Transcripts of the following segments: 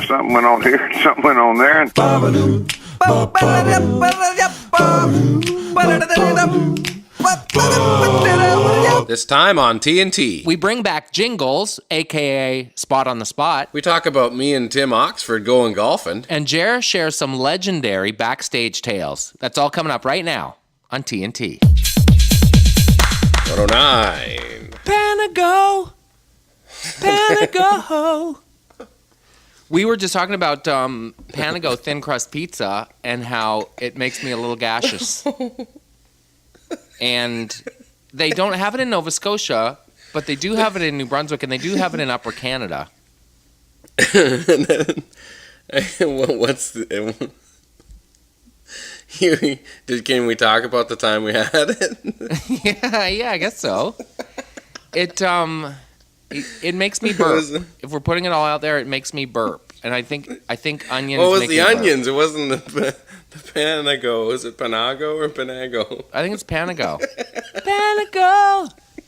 something went on here, something went on there. And this time on TNT, we bring back Jingles, a.k.a. Spot on the Spot. we talk about me and Tim Oxford going golfing. And Jer shares some legendary backstage tales. That's all coming up right now on TNT. 109. Panago. We were just talking about Panago thin crust pizza and how it makes me a little gaseous. And they don't have it in Nova Scotia, but they do have it in New Brunswick, and they do have it in Upper Canada. And then, what's the... Can we talk about the time we had it? yeah, I guess so. It makes me burp. If we're putting it all out there, it makes me burp. And I think onions. What was make the me onions? burp. It wasn't the Panago. Was it Panago or Panago? I think it's Panago.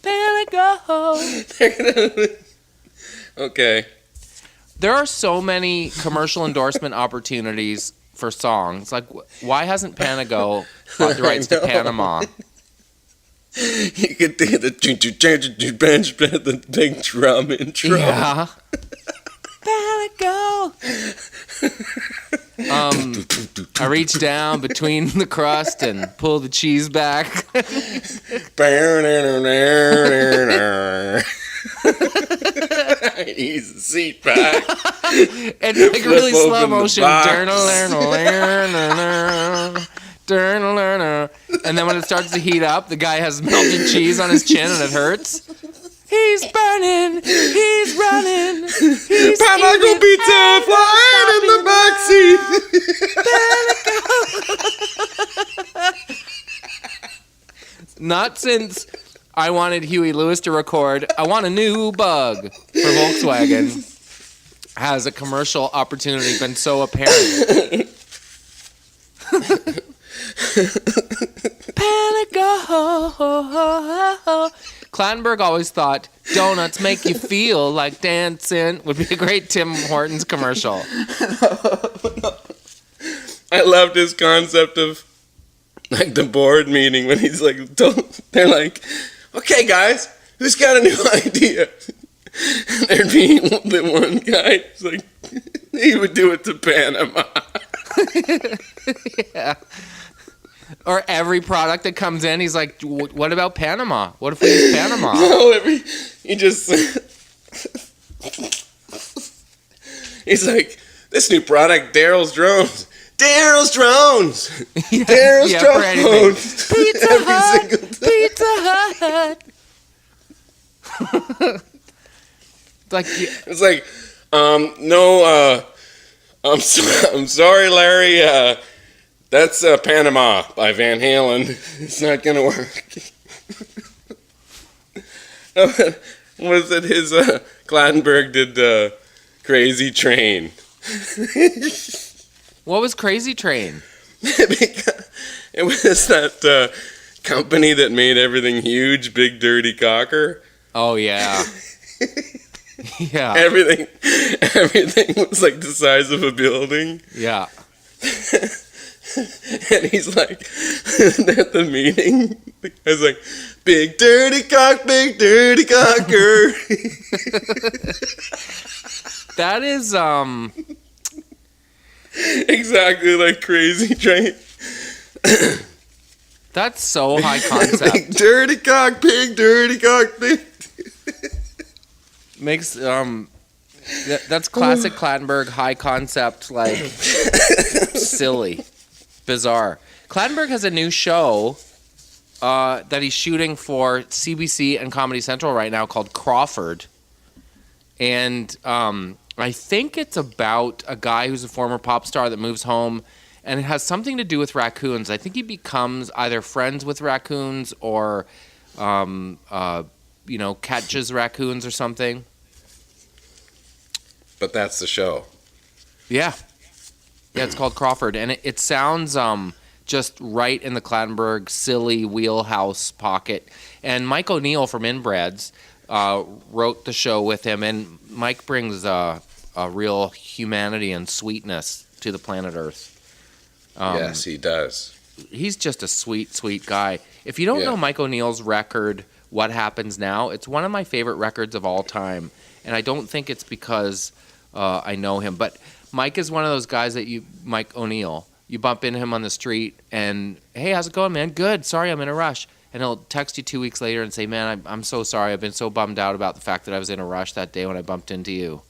Panago. Okay. There are so many commercial endorsement opportunities for songs. Like, why hasn't Panago bought the rights to Panama? You could do the big drum intro. Yeah. Panago. I reach down between the crust and pull the cheese back. Ease the seat back. And like really Flip slow open the motion. And then when it starts to heat up, the guy has melted cheese on his chin and it hurts. He's burning. He's running. He's Panago pizza flying in the backseat. Not since I wanted Huey Lewis to record I Want a New Bug for Volkswagen has a commercial opportunity been so apparent. Panago. Clattenburg always thought donuts make you feel like dancing would be a great Tim Hortons commercial. I loved his concept of like the board meeting when he's like, they're like, okay guys, who's got a new idea? There'd be the one guy, who's like, he would do it to Panama. Yeah. Or every product that comes in, he's like, what about Panama? What if we use Panama? No, he just, he's like, this new product, Daryl's Drones. Daryl's Drones! Yeah, Daryl's Drones! Pizza Every Hut! single time. Pizza Hut! Like, It's like, no, I'm sorry, Larry, that's Panama by Van Halen. It's not gonna work. Was it his, Clattenburg did, Crazy Train? what was Crazy Train? It was that, company that made everything huge, Big Dirty Cocker. Oh, yeah. Yeah. Everything was like the size of a building. Yeah. And he's like, at the meeting, the guy's like, Big Dirty Cocker. That is, Exactly like Crazy Train. that's so high concept. Big Dirty Cock, Big Dirty Cock, Big. Makes, that's classic Clattenburg high concept, like, silly, bizarre. Clattenburg has a new show that he's shooting for CBC and Comedy Central right now called Crawford. And I think it's about a guy who's a former pop star that moves home, and it has something to do with raccoons. I think he becomes either friends with raccoons or, catches raccoons or something. But that's the show. Yeah. Yeah, it's called Crawford. And it sounds just right in the Clattenburg silly wheelhouse pocket. And Mike O'Neill from Inbreds wrote the show with him. And Mike brings a a real humanity and sweetness to the planet Earth. Yes, he does. He's just a sweet, sweet guy. If you don't know Mike O'Neill's record, What Happens Now, it's one of my favorite records of all time. And I don't think it's because I know him. But Mike is one of those guys that Mike O'Neill, you bump into him on the street and, hey, how's it going, man? Good. Sorry, I'm in a rush. And he'll text you 2 weeks later and say, man, I'm so sorry. I've been so bummed out about the fact that I was in a rush that day when I bumped into you.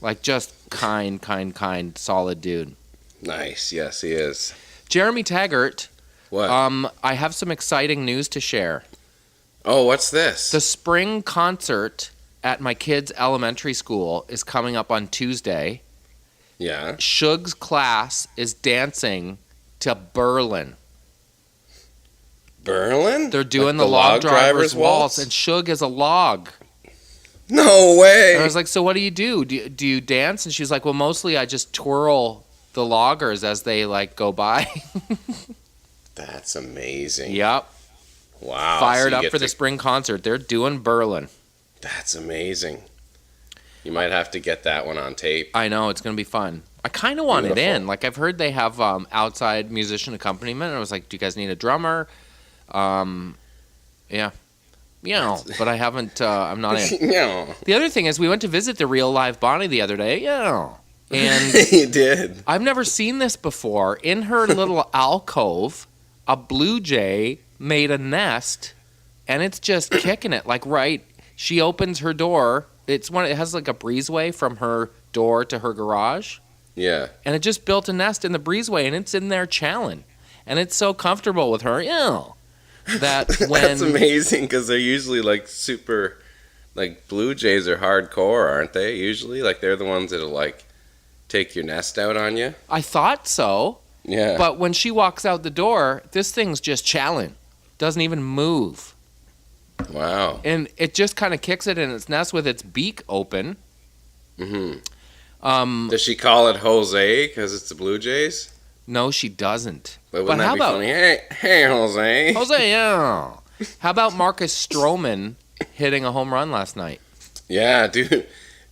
Like, just kind, solid dude. Nice. Yes, he is. Jeremy Taggart. What? I have some exciting news to share. Oh, what's this? The spring concert at my kids' elementary school is coming up on Tuesday. Yeah. Shug's class is dancing to Berlin. Berlin? They're doing like the log driver's waltz, and Shug is a log. No way. And I was like, so what do? Do you dance? And she's like, well, mostly I just twirl the loggers as they like go by. That's amazing. Yep. Wow. Fired up for the spring concert. They're doing Berlin. That's amazing. You might have to get that one on tape. I know, it's going to be fun. I kind of want it in. Like, I've heard they have outside musician accompaniment. And I was like, do you guys need a drummer? Yeah. But I haven't, I'm not in. Yeah. The other thing is we went to visit the real live Bonnie the other day. Yeah. And you did. I've never seen this before. In her little alcove, a blue jay made a nest, and it's just kicking it. Like, right, she opens her door. It has like a breezeway from her door to her garage. Yeah. And it just built a nest in the breezeway, and it's in there chowing. And it's so comfortable with her. That when That's amazing, because they're usually like super, like blue jays are hardcore, aren't they? Usually, like they're the ones that'll like take your nest out on you. I thought so. Yeah. But when she walks out the door, this thing's just chowing. Doesn't even move. Wow. And it just kind of kicks it in its nest with its beak open. Mm-hmm. Does she call it Jose because it's the Blue Jays? No, she doesn't. But wouldn't that be funny? Hey, Jose. Jose, yeah. How about Marcus Stroman hitting a home run last night? Yeah, do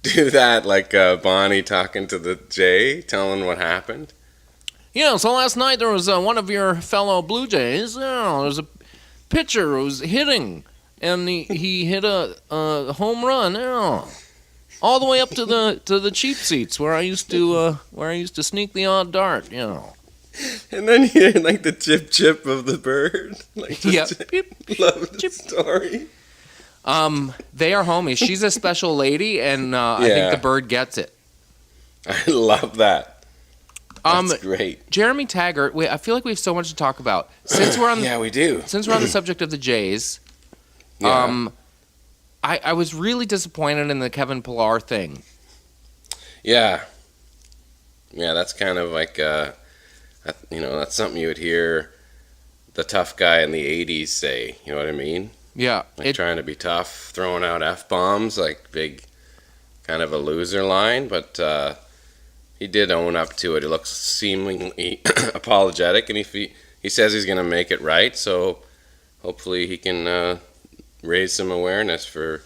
that like Bonnie talking to the Jay, telling what happened. So last night there was one of your fellow Blue Jays. There's a pitcher who was hitting, and he hit a home run. All the way up to the cheap seats where I used to sneak the odd dart. And then you hear like the chip chip of the bird. Like, yep. Love the story. They are homies. She's a special lady, and I think the bird gets it. I love that. That's great. Jeremy Taggart, I feel like we have so much to talk about. Since we're on we do. Since we're on the subject of the Jays, I was really disappointed in the Kevin Pillar thing. Yeah. Yeah, that's kind of like, that's something you would hear the tough guy in the 80s say, you know what I mean? Yeah. Like trying to be tough, throwing out F-bombs, like big, kind of a loser line, but he did own up to it. He looks seemingly apologetic, and he says he's going to make it right, so hopefully he can raise some awareness for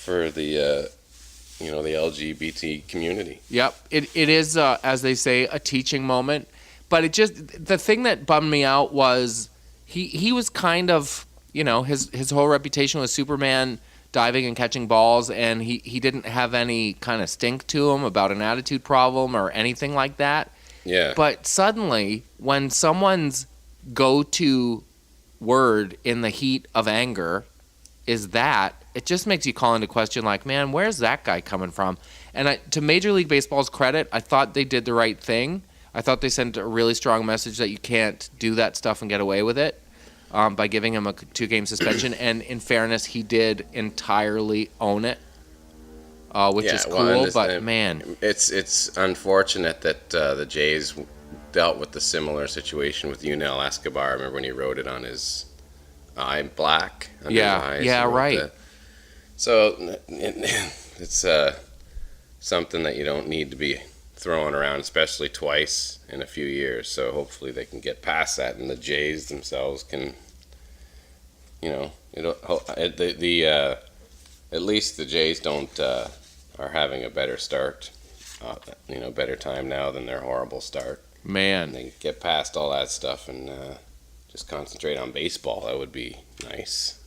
the the LGBT community. Yep, it is as they say, a teaching moment. But the thing that bummed me out was he was kind of his whole reputation was Superman diving and catching balls, and he didn't have any kind of stink to him about an attitude problem or anything like that. Yeah. But suddenly, when someone's go-to word in the heat of anger is that, it just makes you call into question, like, man, where's that guy coming from? And to Major League Baseball's credit, I thought they did the right thing. I thought they sent a really strong message that you can't do that stuff and get away with it by giving him a 2-game suspension. And in fairness, he did entirely own it, which is cool. But, man. It's unfortunate that the Jays dealt with the similar situation with Yunel Escobar. I remember when he wrote it on his eye black. His eyes, right. So it's something that you don't need to be throwing around, especially twice in a few years. So hopefully they can get past that, and the Jays themselves can, at least the Jays are having a better start better time now than their horrible start. Man. And they get past all that stuff and just concentrate on baseball. That would be nice.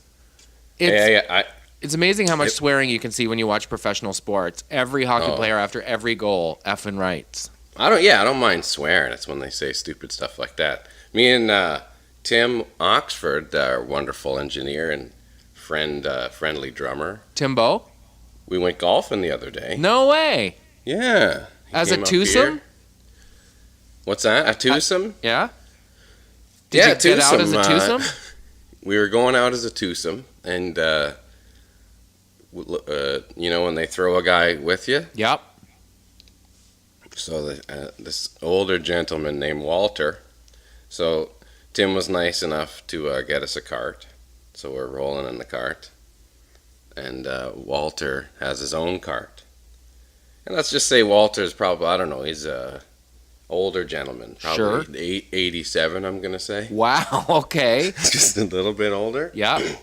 It's amazing how much swearing you can see when you watch professional sports. Every hockey player after every goal effing writes. I don't mind swearing. It's when they say stupid stuff like that. Me and Tim Oxford, our wonderful engineer and friendly drummer. Timbo? We went golfing the other day. No way. Yeah. As a twosome? What's that? A twosome? Yeah. Did you get out as a twosome? We were going out as a twosome, and when they throw a guy with you. Yep. So this older gentleman named Walter. So Tim was nice enough to get us a cart. So we're rolling in the cart, and Walter has his own cart. And let's just say Walter's probably, I don't know, he's a older gentleman. Probably 87, I'm going to say. Wow, okay. Just a little bit older. Yeah.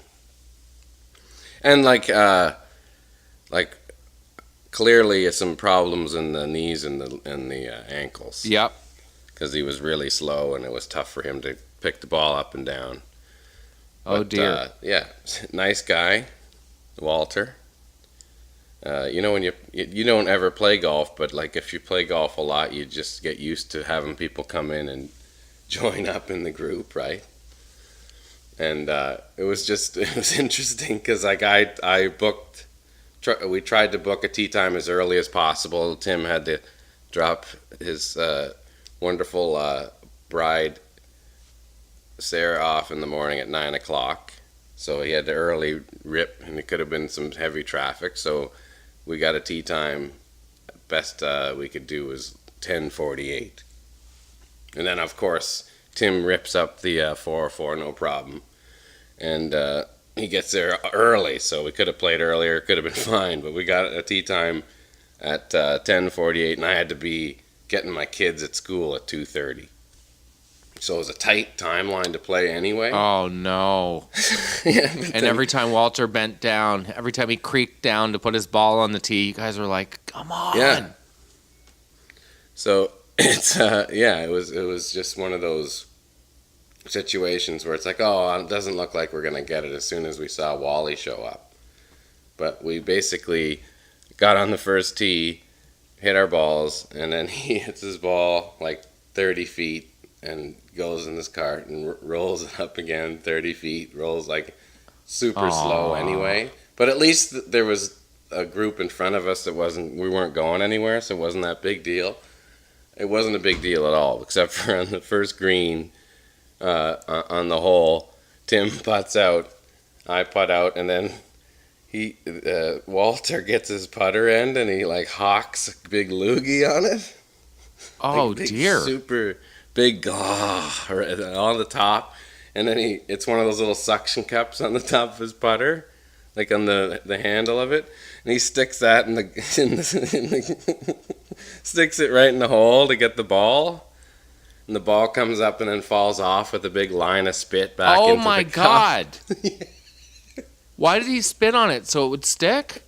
And clearly some problems in the knees and the ankles. Yep. Because he was really slow and it was tough for him to pick the ball up and down. Dear. Yeah, nice guy, Walter. When you don't ever play golf, but if you play golf a lot, you just get used to having people come in and join up in the group, right? And it was interesting because we tried to book a tee time as early as possible. Tim had to drop his wonderful bride Sarah off in the morning at 9 o'clock, so he had to early rip, and it could have been some heavy traffic. So we got a tee time. Best we could do was 10:48, and then of course Tim rips up the 404, no problem, and he gets there early. So we could have played earlier, could have been fine, but we got a tee time at 10:48, and I had to be getting my kids at school at 2:30. So it was a tight timeline to play anyway. Oh, no. And every time Walter bent down, every time he creaked down to put his ball on the tee, you guys were like, come on. Yeah. So it's, it was just one of those situations where it's like, it doesn't look like we're going to get it as soon as we saw Wally show up. But we basically got on the first tee, hit our balls, and then he hits his ball 30 feet. And goes in this cart and rolls it up again 30 feet, rolls super slow anyway. But at least there was a group in front of us that we weren't going anywhere, so it wasn't that big deal. It wasn't a big deal at all, except for on the first green on the hole, Tim putts out, I putt out, and then Walter gets his putter end and he hawks a big loogie on it. Oh, dear. Super big on the top, and then it's one of those little suction cups on the top of his putter, on the handle of it, and he sticks that sticks it right in the hole to get the ball, and the ball comes up and then falls off with a big line of spit back into the cup. Oh my God. Why did he spit on it? So it would stick?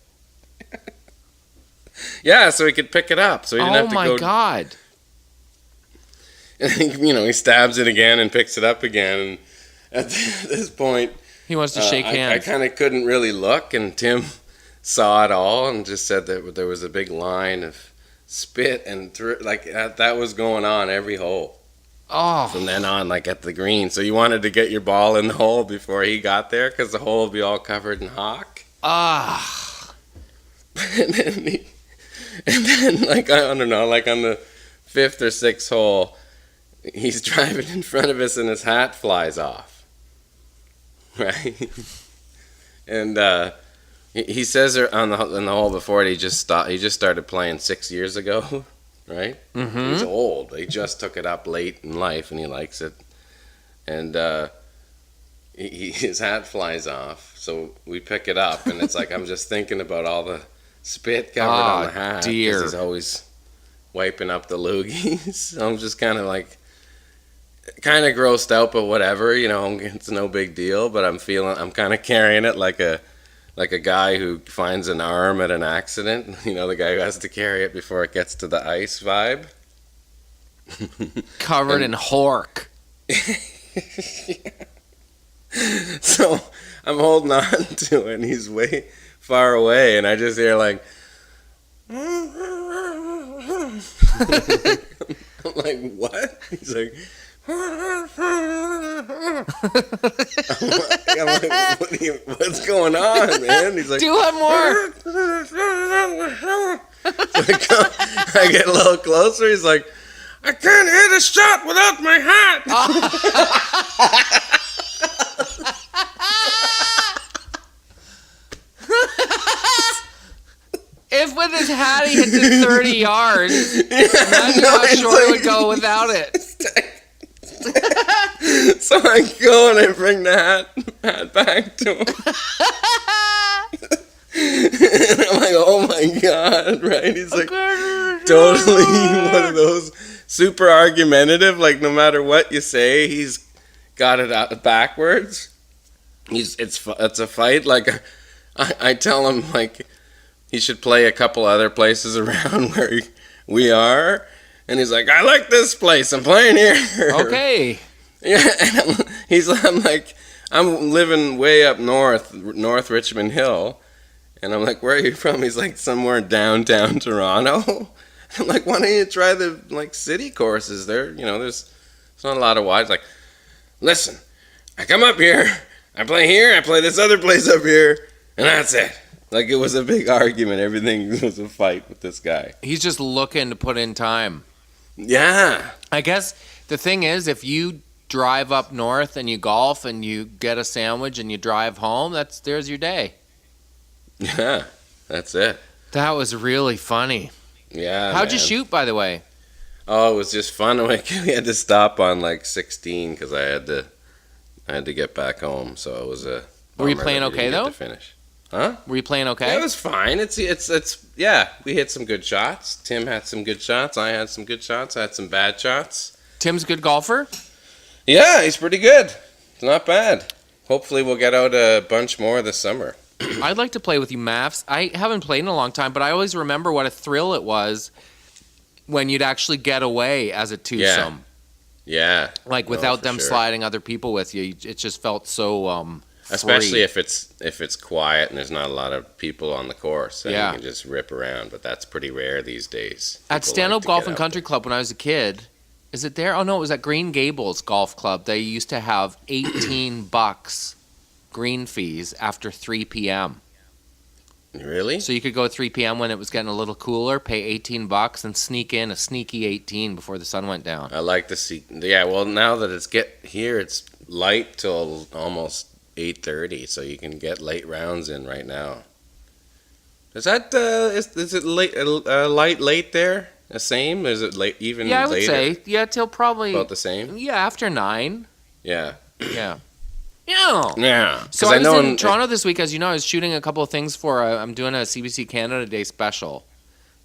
Yeah, so he could pick it up, so he didn't have to go. Oh my God. And he stabs it again and picks it up again. And at this point, he wants to shake hands. I kind of couldn't really look, and Tim saw it all and just said that there was a big line of spit and that was going on every hole. Oh. From then on, at the green. So you wanted to get your ball in the hole before he got there because the hole would be all covered in hawk. Ah. And then I don't know, on the 5th or 6th hole, he's driving in front of us and his hat flies off, right? And he says in the hole before it, he just started playing 6 years ago, right? Mm-hmm. He's old. He just took it up late in life and he likes it. And his hat flies off, so we pick it up and it's I'm just thinking about all the spit covered on the hat. Dear. He's always wiping up the loogies. I'm just kind of grossed out, but whatever, it's no big deal. But I'm kind of carrying it like like a guy who finds an arm at an accident. You know, the guy who has to carry it before it gets to the ice vibe. Covered in hork. So I'm holding on to it, and he's way far away, and I just hear like, I'm like, what? He's like, I'm like, what's going on, man? He's like, do one more. So I get a little closer. He's like, I can't hit a shot without my hat. If with his hat he hits it 30 yards, imagine how short it would go without it. So I go and I bring the hat back to him. And I'm like, oh my God, right? He's like, totally one of those super argumentative, like no matter what you say, he's got it out backwards. It's a fight. Like I tell him like he should play a couple other places around where we are, and he's like, I like this place. I'm playing here. Okay. Yeah, and I'm like, I'm living way up north Richmond Hill, and I'm like, where are you from? He's like, somewhere downtown Toronto. I'm like, why don't you try the like city courses? There, you know, there's not a lot of wide. Like, listen, I come up here, I play here, I play this other place up here, and that's it. Like, it was a big argument. Everything was a fight with this guy. He's just looking to put in time. Yeah. I guess the thing is, if you drive up north and you golf and you get a sandwich and you drive home, there's your day. Yeah, that's it. That was really funny. Yeah. How'd you shoot, by the way? Oh, it was just fun. We had to stop on like 16 because I had to get back home. So it was a. Were you playing okay though? To finish. Huh? Were you playing okay? Yeah, it was fine. It's yeah. We hit some good shots. Tim had some good shots. I had some good shots. I had some bad shots. Tim's a good golfer? Yeah, he's pretty good. It's not bad. Hopefully we'll get out a bunch more this summer. I'd like to play with you, Maths. I haven't played in a long time, but I always remember what a thrill it was when you'd actually get away as a twosome. Yeah. Like without them sure. sliding other people with you. It just felt so especially free. if it's quiet and there's not a lot of people on the course, and Yeah. you can just rip around. But that's pretty rare these days. At People Stanhope like to Golf get and out Country there. Club when I was a kid, is it there? Oh no, it was at Green Gables Golf Club. They used to have $18 green fees after 3 p.m. Really? So you could go at 3 p.m. when it was getting a little cooler, pay $18 and sneak in a sneaky 18 before the sun went down. I like to see. Yeah, well, now that it's light till almost 8:30, so you can get late rounds in right now. Is that is it late late there? The same? Is it late even Yeah, I would later? say till probably About the same. yeah after 9. Yeah. Yeah. Yeah. Yeah. So I was in Toronto this week, as you know. I was shooting a couple of things for. I'm doing a CBC Canada Day special,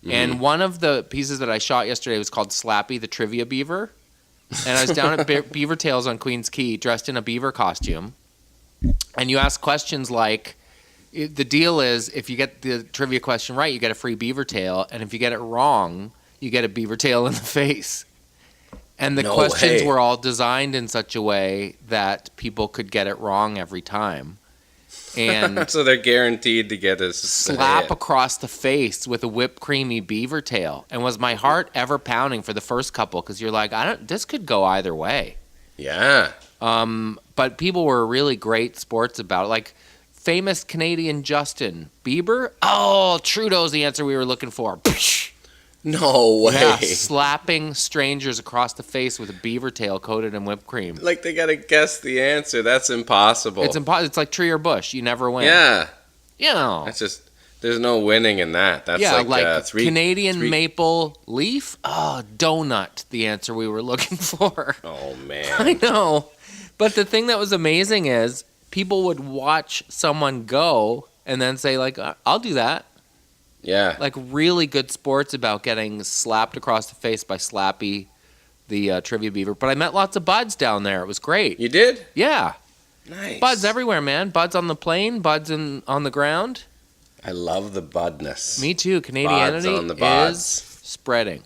and one of the pieces that I shot yesterday was called Slappy, the trivia beaver. And I was down at Beaver Tails on Queens Quay, dressed in a beaver costume. And you ask questions like, the deal is if you get the trivia question right, you get a free beaver tail, and if you get it wrong, you get a beaver tail in the face. And the questions were all designed in such a way that people could get it wrong every time. And so they're guaranteed to get a slap across the face with a whipped creamy beaver tail. And was my heart ever pounding for the first couple? Because you're like, this could go either way. Yeah. But people were really great sports about it. Like famous Canadian Justin Bieber. Oh, Trudeau's the answer we were looking for. No way. Yeah, slapping strangers across the face with a beaver tail coated in whipped cream. Like they gotta guess the answer. That's impossible. It's impossible. It's like tree or bush. You never win. Yeah. Yeah. That's just. There's no winning in that. That's like three Canadian maple leaf. Oh, donut. The answer we were looking for. Oh man. I know. But the thing that was amazing is people would watch someone go and then say like, "I'll do that." Yeah. Like really good sports about getting slapped across the face by Slappy, the trivia beaver. But I met lots of buds down there. It was great. You did? Yeah. Nice. Buds everywhere, man. Buds on the plane, buds on the ground. I love the budness. Me too. Canadianity on the buds. is spreading.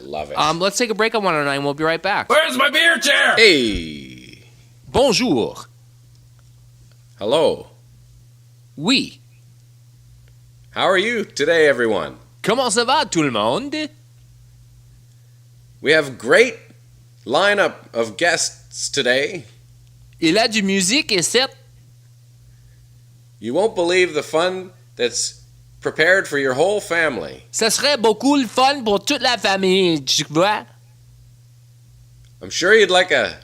Love it. Let's take a break on 109. We'll be right back. Where's my beer chair? Hey. Bonjour. Hello. Oui. How are you today, everyone? Comment ça va, tout le monde? We have great lineup of guests today. Il a du musique ici. You won't believe the fun that's prepared for your whole family. Ça serait beaucoup le fun pour toute la famille, tu vois? I'm sure you'd like a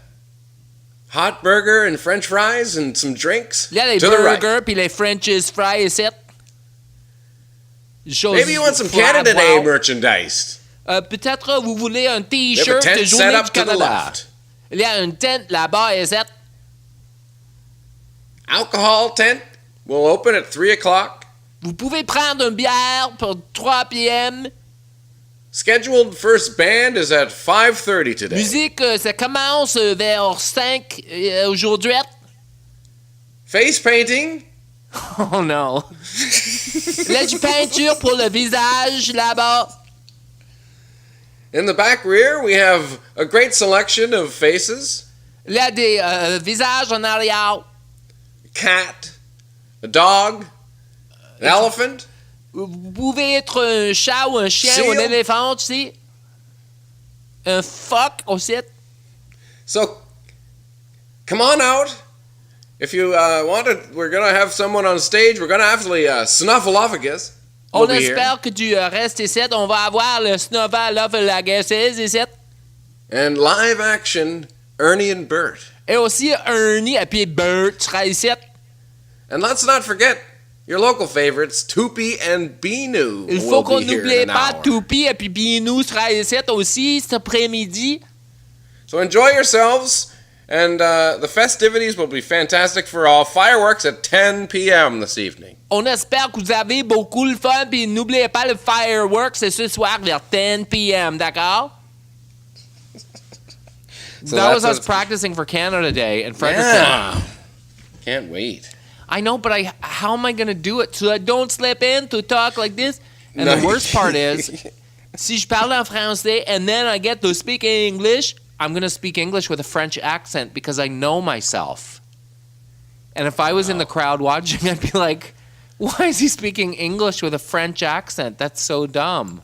hot burger and french fries and some drinks. Il y a les to the right. burgers puis les French's fries ici. Maybe you want some Canada Day merchandise. Peut-être vous voulez un We have a t-shirt de tent set Journée up du to the Canada. left. Il y a une tente là-bas ici. Alcohol tent will open at 3 o'clock. Vous pouvez prendre une bière pour 3 p.m. Scheduled first band is at 5:30 today. Musique, ça commence vers 5 aujourd'hui. Face painting. Oh non. Il y a du peinture pour le visage là-bas. In the back rear, we have a great selection of faces. Il y a des visages en arrière. A cat, a dog, an elephant. Vous pouvez être un chat ou un chien ou un Seal. éléphant aussi. Un phoque aussi. So, come on out. If you want to, we're going to have someone on stage. We're going to actually snuffleupagus. On will be here. espère que tu restes ici. On va avoir le snuffleupagus ici. And live action, Ernie and Bert. Et aussi Ernie et puis Bert sera ici. And let's not forget your local favorites, Toopy and Beanu. Il will faut qu'on be here n'oublie in an pas hour. Toupie et puis Binou sera ici aussi cet après-midi. So enjoy yourselves, and the festivities will be fantastic for all. Fireworks at 10 p.m. this evening. On espère que vous avez beaucoup le fun puis n'oubliez pas le fireworks c'est ce soir vers 10 p.m. D'accord? So that was that's us practicing for Canada Day in Fredericton. Yeah. Can't wait. I know, but how am I going to do it so I don't slip in to talk like this? And No. the worst part is, si je parle en français and then I get to speak English, I'm going to speak English with a French accent because I know myself. And if I was in the crowd watching, I'd be like, why is he speaking English with a French accent? That's so dumb.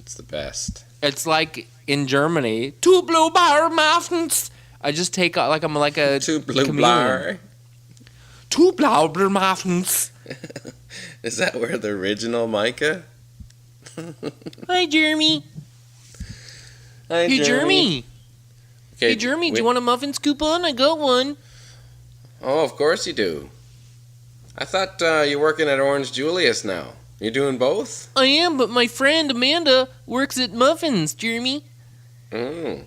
It's the best. It's like in Germany, two blue bar mountains. I just take like I'm like a Two blue comedian. blar. Two blue mountains. Is that where the original Micah? Hi, Jeremy. Hi, Hey, Jeremy. Okay, Hey, Jeremy, do wait. you want a muffins coupon? I got one. Oh, of course you do. I thought you're working at Orange Julius now. You doing both? I am, but my friend Amanda works at Muffins, Jeremy. Mm.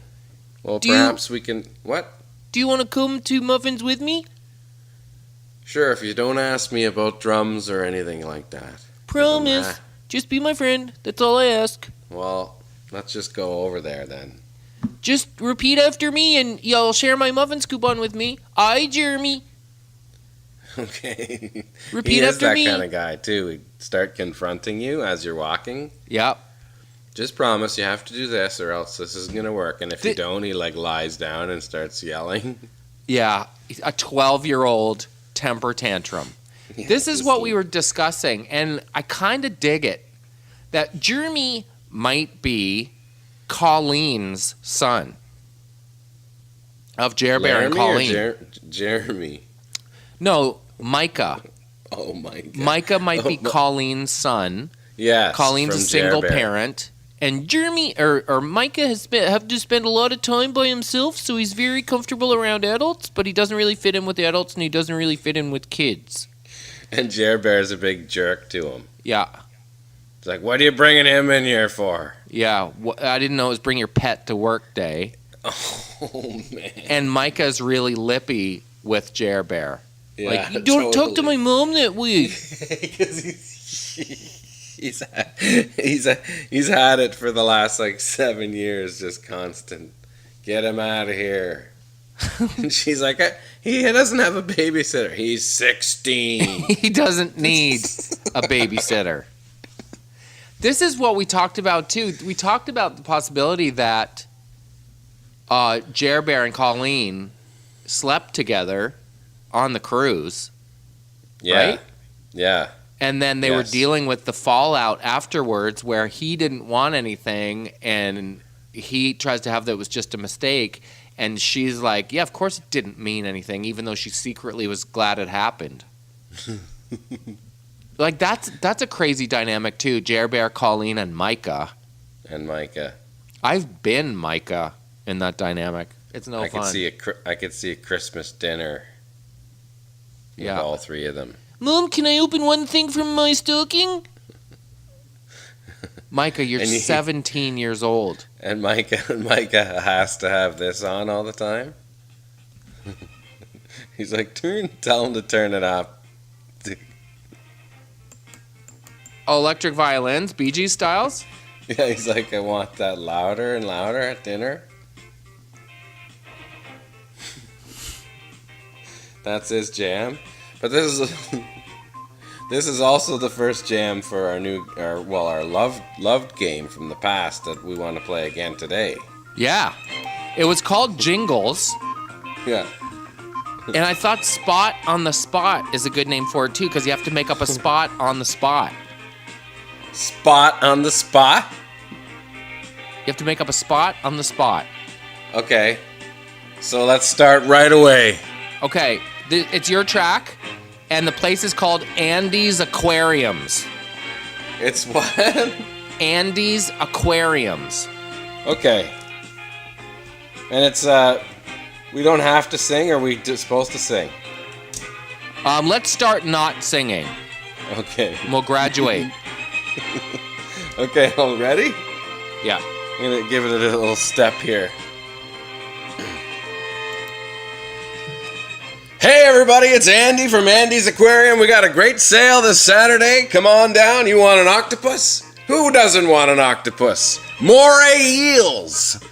Well, Do you- perhaps we can... What? Do you want to come to Muffins with me? Sure, if you don't ask me about drums or anything like that. Promise. Doesn't Just be my friend. That's all I ask. Well, let's just go over there then. Just repeat after me and you'll share my Muffins coupon with me. I, Jeremy. Okay. Repeat He is after that me. kind of guy, too. He'd start confronting you as you're walking. Yep. Just promise you have to do this or else this isn't going to work. And if you don't, he like lies down and starts yelling. Yeah. A 12-year-old temper tantrum. This is what we were discussing, and I kind of dig it. That Jeremy might be Colleen's son. Of Jer and Laramie or Colleen. Jeremy? No, Micah. Oh my God. Micah might be Oh, Colleen's son. Yes. Colleen's a from single Jer Bear. parent. And Jeremy or Micah have to spend a lot of time by himself, so he's very comfortable around adults, but he doesn't really fit in with the adults and he doesn't really fit in with kids. And Jer Bear's a big jerk to him. Yeah. It's like, what are you bringing him in here for? Yeah. I didn't know it was bring your pet to work day. Oh, man. And Micah's really lippy with Jer Bear. Yeah, Like, you don't talk to my mom that way. Because he's had it for the last like 7 years, just constant. Get him out of here. And she's like, he doesn't have a babysitter. He's 16. He doesn't need a babysitter. This is what we talked about, too. We talked about the possibility that Jer Bear and Colleen slept together on the cruise. Yeah. Right? Yeah. And then they were dealing with the fallout afterwards where he didn't want anything and he tries to have that it was just a mistake. And she's like, yeah, of course it didn't mean anything, even though she secretly was glad it happened. Like, that's a crazy dynamic, too. Jer Bear, Colleen, and Micah. I've been Micah in that dynamic. It's no fun. I could see a Christmas dinner with all three of them. Mom, can I open one thing from my stocking? Micah, you're 17 years old. And Micah has to have this on all the time. He's like, tell him to turn it up. Oh, electric violins, Bee Gees styles? Yeah, he's like, I want that louder and louder at dinner. That's his jam. But this is also the first jam for our loved game from the past that we want to play again today. Yeah. It was called Jingles. Yeah. And I thought Spot on the Spot is a good name for it too, because you have to make up a spot on the spot. Spot on the spot? You have to make up a spot on the spot. Okay. So let's start right away. Okay. It's your track. And the place is called Andy's Aquariums. It's what? Andy's Aquariums. Okay. And it's, we don't have to sing, or are we supposed to sing? Let's start not singing. Okay. We'll graduate. Okay, all ready? Yeah. I'm going to give it a little step here. Hey everybody, it's Andy from Andy's Aquarium. We got a great sale this Saturday. Come on down. You want an octopus? Who doesn't want an octopus? Moray eels.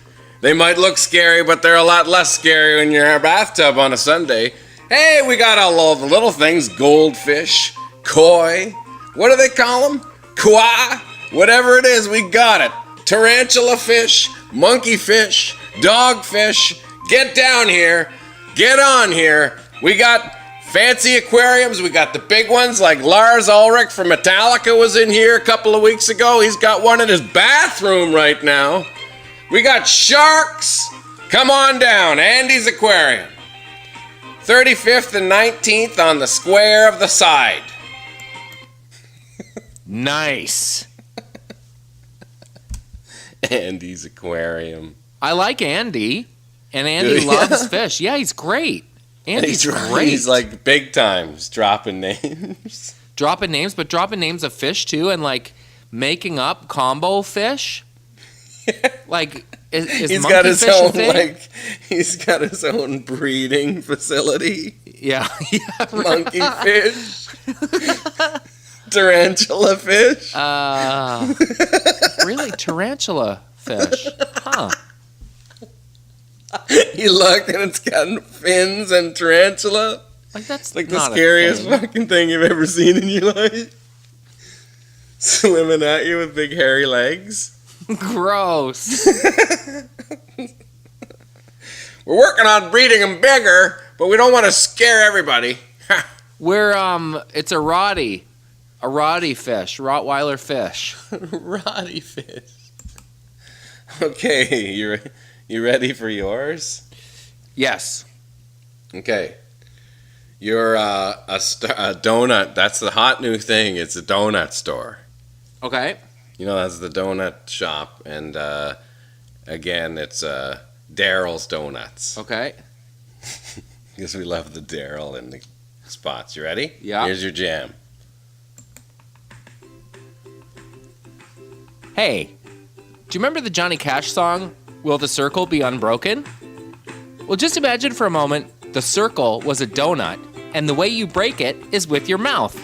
They might look scary, but they're a lot less scary when you're in your bathtub on a Sunday. Hey, we got all the little things. Goldfish, koi. What do they call them? Kwa? Whatever it is, we got it. Tarantula fish, monkey fish, dogfish. Get down here. Get on here. We got fancy aquariums. We got the big ones like Lars Ulrich from Metallica was in here a couple of weeks ago. He's got one in his bathroom right now. We got sharks. Come on down, Andy's Aquarium. 35th and 19th on the square of the side. Nice. Andy's Aquarium. I like Andy. And Andy loves fish. Yeah, he's great. Andy's great. He's like big time, just dropping names. Dropping names, but dropping names of fish too, and like making up combo fish. Like, is he's monkey got his fish own a thing? he's got his own breeding facility. Yeah, Monkey fish, tarantula fish. Really, tarantula fish? Huh. You look and it's got fins and tarantula. Like, that's like the not scariest fucking thing you've ever seen in your life. Swimming at you with big hairy legs. Gross. We're working on breeding them bigger, but we don't want to scare everybody. It's a roddy fish, Rottweiler fish. Roddy fish. Okay, you ready for yours? Yes. Okay. You're a donut. That's the hot new thing. It's a donut store. Okay. You know, that's the donut shop. And again, it's Daryl's Donuts. Okay. Because we love the Daryl in the spots. You ready? Yeah. Here's your jam. Hey, do you remember the Johnny Cash song, Will the Circle Be Unbroken? Well, just imagine for a moment the circle was a donut, and the way you break it is with your mouth.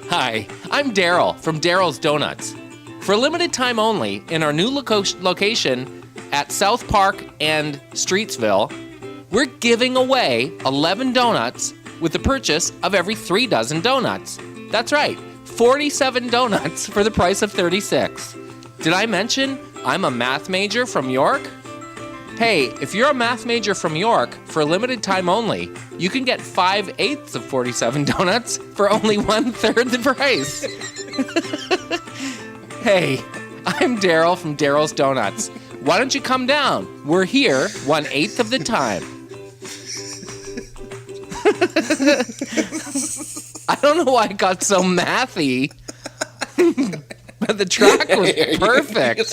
Hi, I'm Daryl from Daryl's Donuts. For a limited time only, in our new location at South Park and Streetsville, we're giving away 11 donuts with the purchase of every 3 dozen donuts. That's right, 47 donuts for the price of 36. Did I mention I'm a math major from York? Hey, if you're a math major from York, for a limited time only, you can get 5/8 of 47 donuts for only 1/3 the price. Hey, I'm Daryl from Daryl's Donuts. Why don't you come down? We're here 1/8 of the time. I don't know why it got so mathy, but the track was perfect.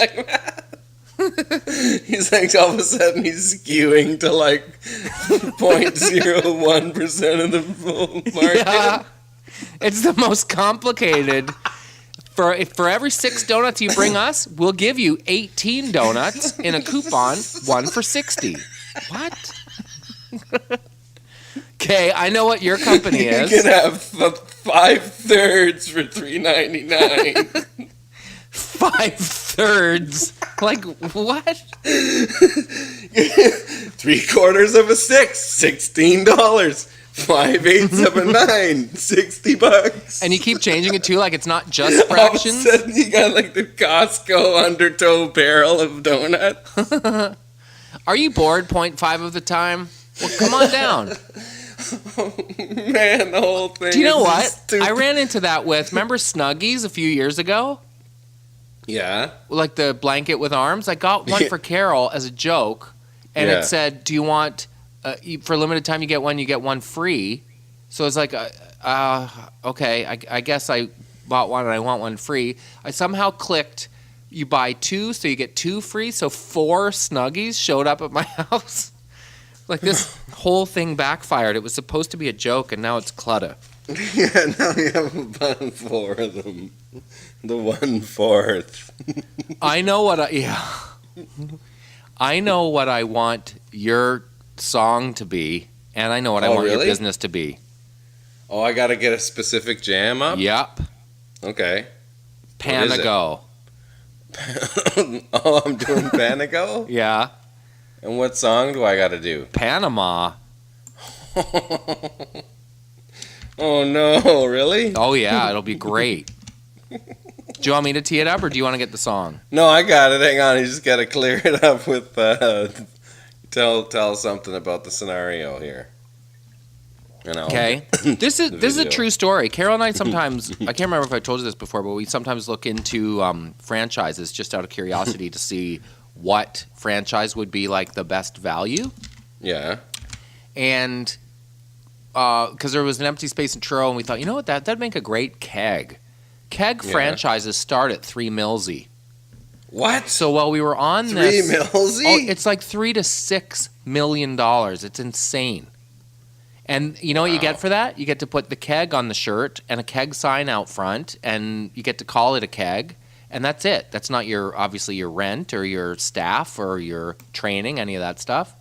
He's like, all of a sudden, he's skewing to like 0.01% of the full market. Yeah, it's the most complicated. For every 6 donuts you bring us, we'll give you 18 donuts in a coupon, 1 for 60. What? Okay, I know what your company is. You can have 5/3 for $3.99. 5/3? Like what? 3/4 of a 6, $16. 5/8 of a 9, $60. And you keep changing it too, like it's not just All of a fractions? sudden, you got like the Costco undertow barrel of donut. Are you bored 0.5 of the time? Well, come on down. Man, the whole thing. Do you know is what? stupid. I ran into that with, remember Snuggies a few years ago? Yeah. Like the blanket with arms. I got one for Carol as a joke, and Yeah. it said, "Do you want for a limited time? You get one free." So it's like, okay, I guess I bought one and I want one free. I somehow clicked, you buy 2, so you get 2 free. So 4 Snuggies showed up at my house. Like this whole thing backfired. It was supposed to be a joke, and now it's clutter. Yeah, now you have about 4 of them. The 1/4. I know what I know what I want your song to be, and I know what I want your business to be. Oh, I gotta get a specific jam up? Yep. Okay. Panago. Oh, I'm doing Panago? Yeah. And what song do I gotta do? Panama. Oh no, really? Oh yeah, it'll be great. Do you want me to tee it up, or do you want to get the song? No, I got it. Hang on, you just gotta clear it up with tell something about the scenario here. You know. Okay. This is a video. true story. Carol and I sometimes, I can't remember if I told you this before, but we sometimes look into franchises just out of curiosity to see what franchise would be like the best value. Yeah. And because there was an empty space in Truro, and we thought, you know what, that'd make a great keg. Keg franchises start at $3 milsy. What? So while we were on $3 this, milsy? oh, it's like $3 to $6 million. It's insane. And you know what you get for that? You get to put the keg on the shirt and a keg sign out front, and you get to call it a keg, and that's it. That's not obviously your rent or your staff or your training, any of that stuff.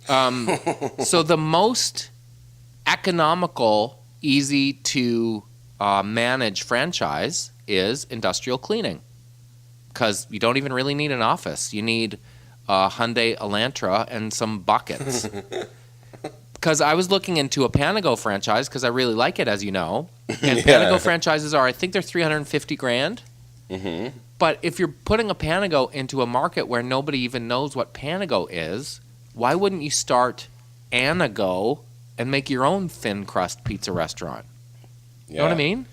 So the most economical, easy to manage franchise is industrial cleaning, because you don't even really need an office. You need a Hyundai Elantra and some buckets. Because I was looking into a Panago franchise because I really like it, as you know. And Panago franchises I think they're $350,000. Mm-hmm. But if you're putting a Panago into a market where nobody even knows what Panago is, why wouldn't you start Anago and make your own thin crust pizza restaurant? You know what I mean?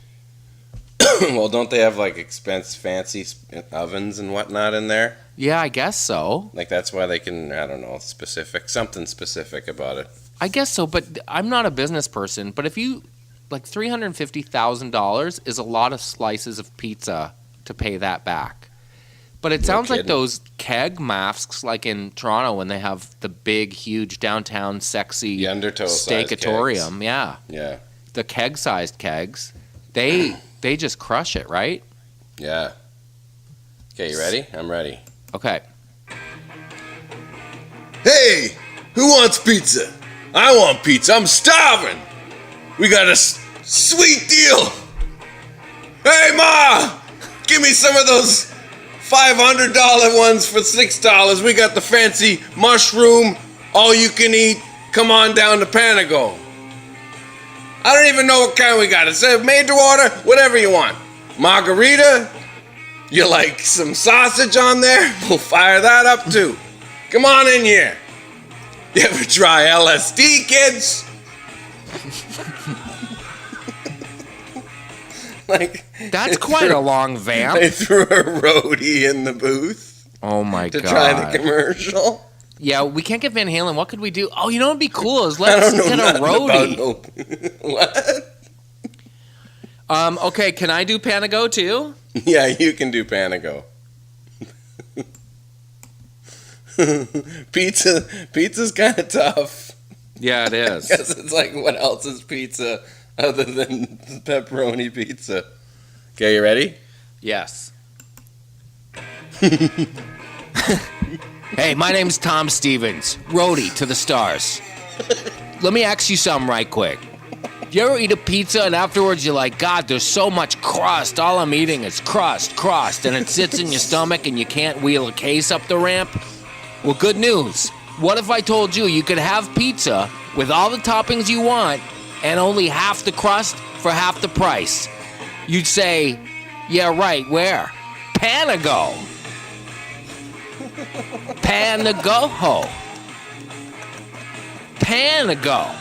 Well, don't they have like fancy ovens and whatnot in there? Yeah, I guess so. Like that's why they can, I don't know, something specific about it. I guess so, but I'm not a business person. But if you, like $350,000 is a lot of slices of pizza to pay that back. But it sounds like those keg masks, like in Toronto when they have the big, huge downtown sexy steakatorium. Yeah. Yeah. The keg-sized kegs, they just crush it, right? Yeah. Okay, you ready? I'm ready. Okay. Hey, who wants pizza? I want pizza. I'm starving. We got a sweet deal. Hey, Ma, give me some of those $500 ones for $6. We got the fancy mushroom all you can eat, come on down to Panago. I don't even know what kind we got. It says made to order, whatever you want. Margarita, you like some sausage on there? We'll fire that up too. Come on in here. You ever try LSD, kids? Like, That's quite a long vamp. They threw a roadie in the booth Oh my to god. try the commercial. Yeah, we can't get Van Halen. What could we do? Oh, you know what'd be cool is I let's don't know get a nothing roadie. about what? Okay, can I do Panago too? Yeah, you can do Panago. Pizza's kind of tough. Yeah, it is. Because it's like, what else is pizza other than pepperoni pizza? Okay, you ready? Yes. Hey, my name's Tom Stevens, roadie to the stars. Let me ask you something right quick. You ever eat a pizza and afterwards you're like, God, there's so much crust. All I'm eating is crust, and it sits in your stomach and you can't wheel a case up the ramp? Well, good news. What if I told you could have pizza with all the toppings you want and only half the crust for half the price? You'd say, yeah, right, where? Panago. Panago. Panago.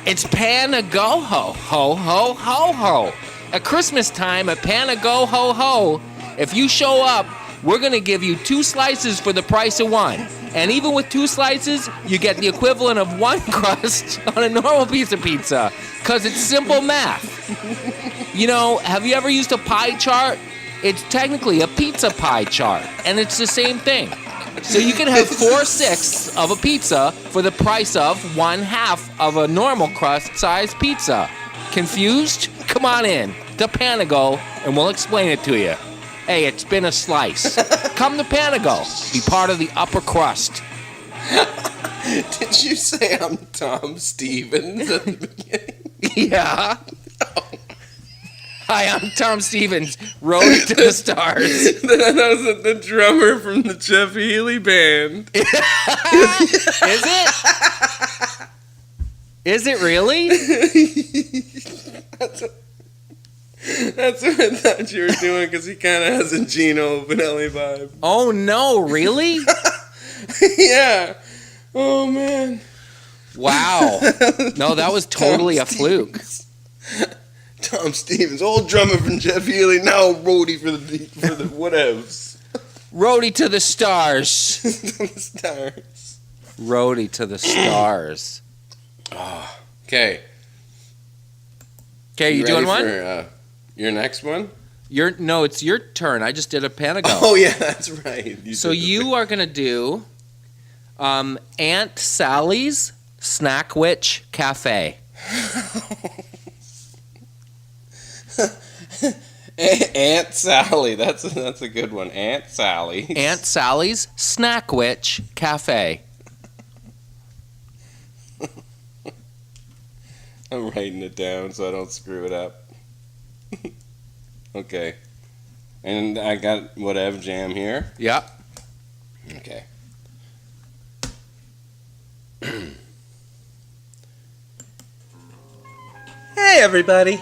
It's Panago ho ho ho ho ho. At Christmas time at Panago ho ho, if you show up, we're gonna give you 2 slices for the price of 1. And even with 2 slices, you get the equivalent of 1 crust on a normal piece of pizza. Cause it's simple math. You know, have you ever used a pie chart? It's technically a pizza pie chart, and it's the same thing. So you can have 4/6 of a pizza for the price of 1/2 of a normal crust size pizza. Confused? Come on in to Panago and we'll explain it to you. Hey, it's been a slice. Come to Panago. Be part of the upper crust. Did you say I'm Tom Stevens at the beginning? Yeah. Hi, I'm Tom Stevens, roadie to the stars. That was the drummer from the Jeff Healey band. Is it? Is it really? That's what I thought you were doing, because he kind of has a Gino Vanelli vibe. Oh, no, really? Yeah. Oh, man. Wow. No, that was totally a fluke. Tom Stevens, old drummer from Jeff Healey, now roadie for the whatevs. Roadie to the stars. The stars. Roadie to the stars. Okay. Okay, you doing one? For, your next one? No, it's your turn. I just did a Panago. Oh, yeah, that's right. You are going to do Aunt Sally's Snackwich Cafe. Aunt Sally. That's a good one. Aunt Sally. Aunt Sally's Snackwich Cafe. I'm writing it down so I don't screw it up. Okay. And I got whatever jam here. Yep. Okay. Hey, everybody.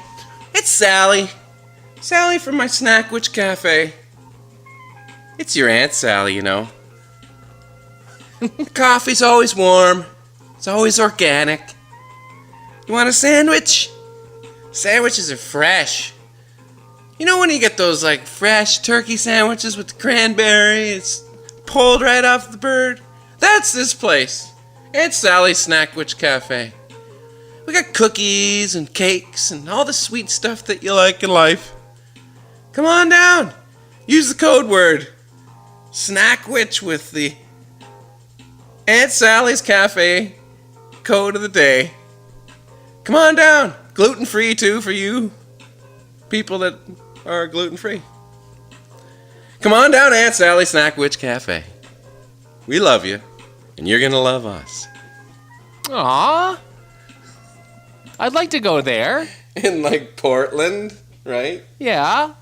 It's Sally. Sally from my Snackwich Cafe. It's your Aunt Sally, you know. The coffee's always warm. It's always organic. You want a sandwich? Sandwiches are fresh. You know when you get those like fresh turkey sandwiches with the cranberry, it's pulled right off the bird? That's this place. It's Sally's Snackwich Cafe. We got cookies and cakes and all the sweet stuff that you like in life. Come on down. Use the code word Snackwich with the Aunt Sally's Cafe code of the day. Come on down. Gluten-free too for you people that are gluten-free. Come on down to Aunt Sally's Snackwich Cafe. We love you, and you're going to love us. Aww. I'd like to go there. In like Portland, right? Yeah.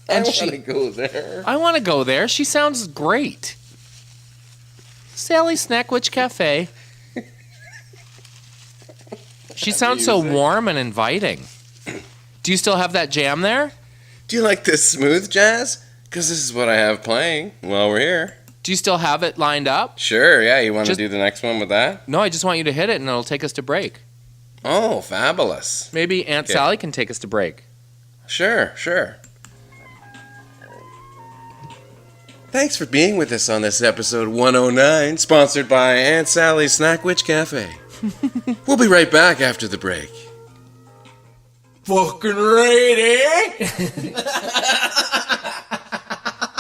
And I want to go there. I want to go there. She sounds great. Sally Snackwich Cafe. She sounds so warm and inviting. Do you still have that jam there? Do you like this smooth jazz? Because this is what I have playing while we're here. Do you still have it lined up? Sure, yeah. You want to do the next one with that? No, I just want you to hit it and it'll take us to break. Oh, fabulous. Maybe Aunt Sally can take us to break. Sure. Thanks for being with us on this episode 109, sponsored by Aunt Sally's Snackwich Cafe. We'll be right back after the break. Fucking ready?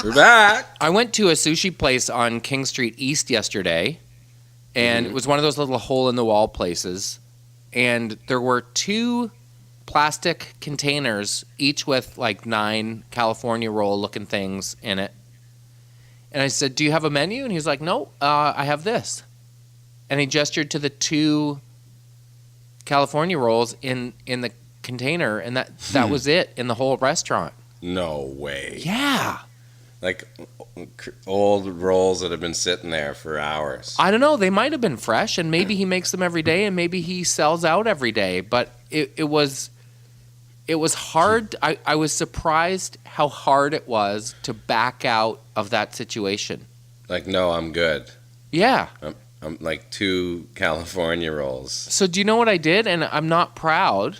We're back. I went to a sushi place on King Street East yesterday, and it was one of those little hole-in-the-wall places, and there were 2 plastic containers, each with like 9 California roll-looking things in it. And I said, do you have a menu? And he was like, no, I have this. And he gestured to the 2 California rolls in the container, and that was it in the whole restaurant. No way. Yeah. Like old rolls that have been sitting there for hours. I don't know. They might have been fresh, and maybe he makes them every day, and maybe he sells out every day. But it was hard. I was surprised how hard it was to back out of that situation. Like, no, I'm good. Yeah. I'm like 2 California rolls. So do you know what I did? And I'm not proud.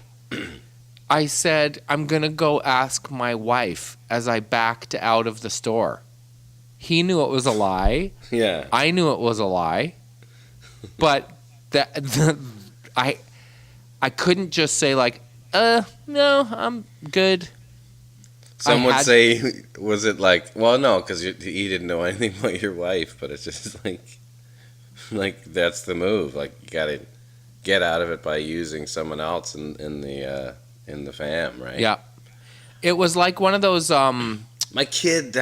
I said, I'm going to go ask my wife as I backed out of the store. He knew it was a lie. Yeah. I knew it was a lie. But I couldn't just say like, no, I'm good. Some would say, was it like, well, no, because he didn't know anything about your wife, but it's just like that's the move. Like, you got to get out of it by using someone else in the fam, right? Yeah. It was like one of those, My kid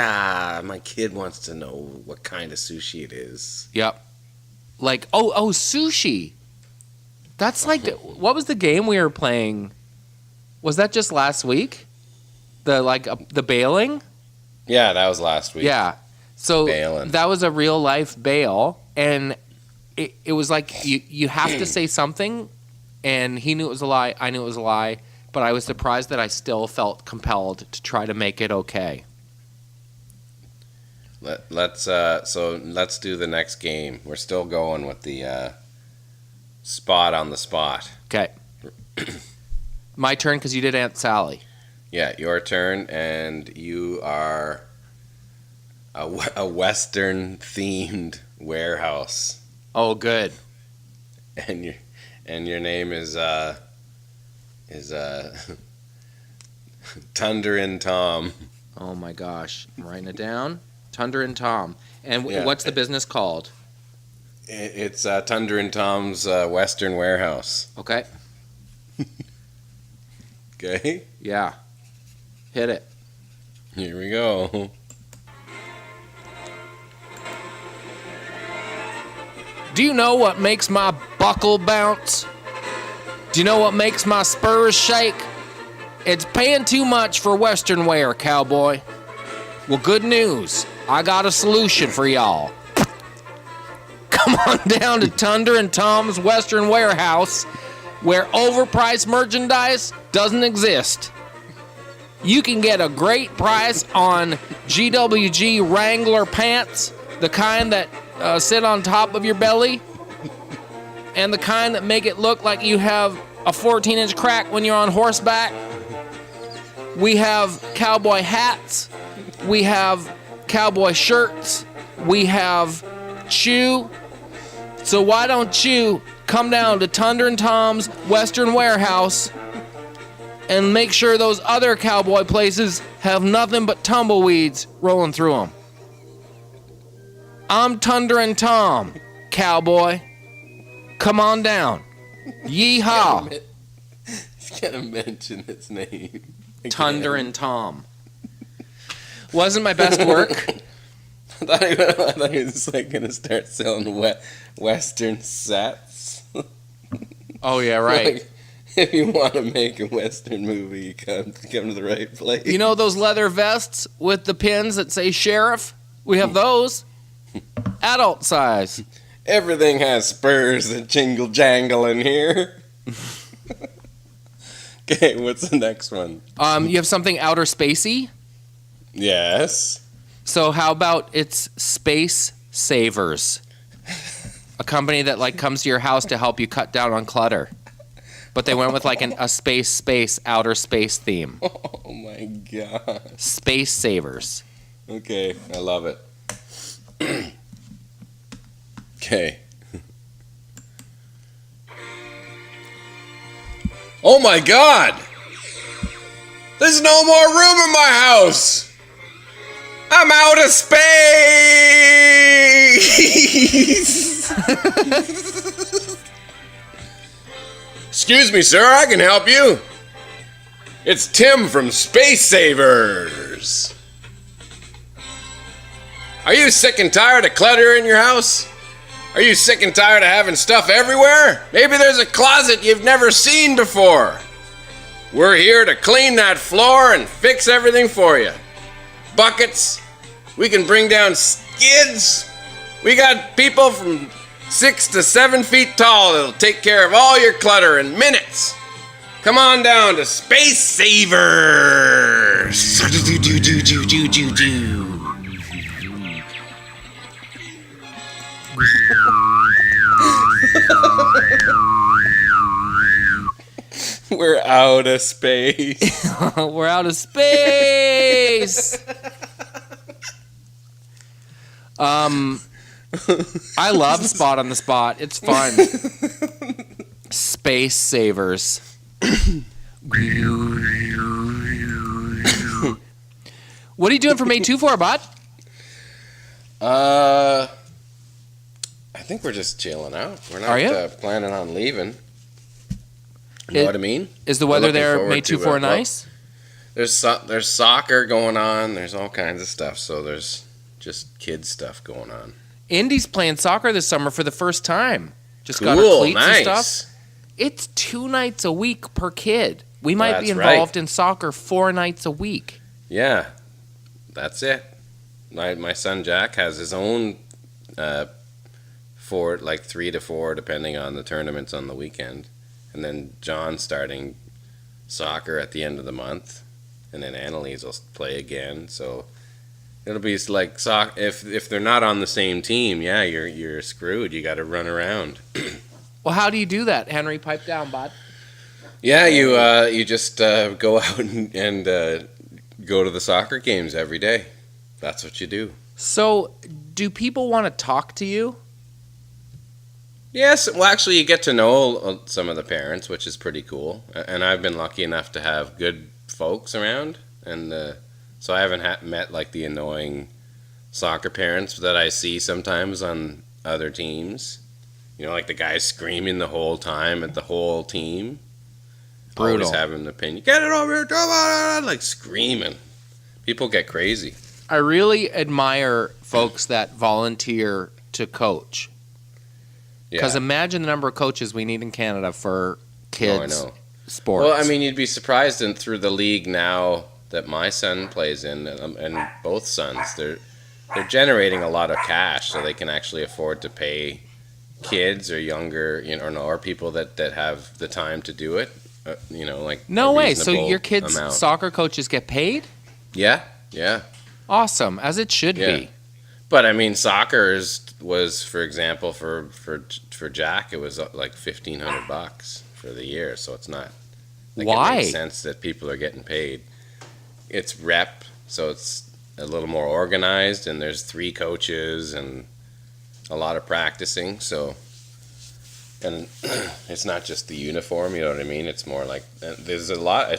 wants to know what kind of sushi it is. Yep. Like, oh, sushi. That's like, what was the game we were playing? Was that just last week? The bailing? Yeah, that was last week. Yeah. So Bailing. that was a real life bail, and it was like you have to say something, and he knew it was a lie, I knew it was a lie, but I was surprised that I still felt compelled to try to make it okay. Let's do the next game. We're still going with the spot on the spot. Okay. My turn because you did Aunt Sally. Yeah, your turn, and you are a Western themed warehouse. Oh, good. And your name is Thunder and Tom. Oh my gosh, I'm writing it down. Thunder and Tom. And what's the business called? It's Thunder and Tom's Western Warehouse. Okay. Okay. Yeah. Hit it. Here we go. Do you know what makes my buckle bounce? Do you know what makes my spurs shake? It's paying too much for Western wear, cowboy. Well, good news. I got a solution for y'all. Come on down to Thunder and Tom's Western Warehouse, where overpriced merchandise doesn't exist. You can get a great price on GWG Wrangler pants, the kind that sit on top of your belly, and the kind that make it look like you have a 14-inch crack when you're on horseback. We have cowboy hats. We have cowboy shirts. We have chew. So why don't you come down to Thunder and Tom's Western Warehouse and make sure those other cowboy places have nothing but tumbleweeds rolling through them. I'm Thunder and Tom, cowboy. Come on down. Yeehaw. He's got to mention his name. Thunder and Tom. Wasn't my best work. I thought he was like going to start selling Western sets. Oh, yeah, right. Like, if you want to make a Western movie, you come to the right place. You know those leather vests with the pins that say sheriff? We have those. adult size. Everything has spurs that jingle jangle in here. Okay, what's the next one? You have something outer spacey? Yes. So how about it's Space Savers? A company that like comes to your house to help you cut down on clutter. But they went with like a space, outer space theme. Oh my god. Space Savers. Okay, I love it. Okay. Oh my god! There's no more room in my house! I'm out of space! Excuse me, sir, I can help you. It's Tim from Space Savers. Are you sick and tired of clutter in your house? Are you sick and tired of having stuff everywhere? Maybe there's a closet you've never seen before. We're here to clean that floor and fix everything for you. Buckets. We can bring down skids. We got people from 6 to 7 feet tall that'll take care of all your clutter in minutes. Come on down to Space Savers. We're out of space. We're out of space. I love Spot on the Spot. It's fun. Space Savers. What are you doing for May 2 for, bud? I think we're just chilling out. We're Are you? not planning on leaving. You know what I mean? Is the weather there May 2 for nice? There's soccer going on. There's all kinds of stuff. So there's just kids stuff going on. Indy's playing soccer this summer for the first time. Just Cool, got her cleats nice. and stuff. It's 2 nights a week per kid. We might be That's involved right. in soccer 4 nights a week. Yeah, that's it. My son Jack has his own 4, like 3 to 4, depending on the tournaments on the weekend. And then John's starting soccer at the end of the month. And then Annalise will play again. So it'll be like if they're not on the same team, yeah, you're screwed. You got to run around. Well, how do you do that, Henry? Pipe down, bud. Yeah, you just go out and go to the soccer games every day. That's what you do. So, do people want to talk to you? Yes, well, actually, you get to know some of the parents, which is pretty cool. And I've been lucky enough to have good folks around, and so I haven't met like the annoying soccer parents that I see sometimes on other teams. You know, like the guy screaming the whole time at the whole team. Brutal. Always having an opinion. Get it over here, come on, like screaming. People get crazy. I really admire folks that volunteer to coach. Because imagine the number of coaches we need in Canada for kids sports. Well, I mean, you'd be surprised through the league now that my son plays in, and both sons, they're generating a lot of cash, so they can actually afford to pay kids or younger, or people that have the time to do it. Like no a way. So reasonable your kids' amount. soccer coaches get paid? Yeah. Awesome, as it should be. But I mean, soccer was, for example, for Jack, it was like $1,500 for the year. So it's not. Like, Why? It makes sense that people are getting paid. It's rep, so it's a little more organized, and there's 3 coaches and a lot of practicing. So, and it's not just the uniform. You know what I mean? It's more like there's a lot.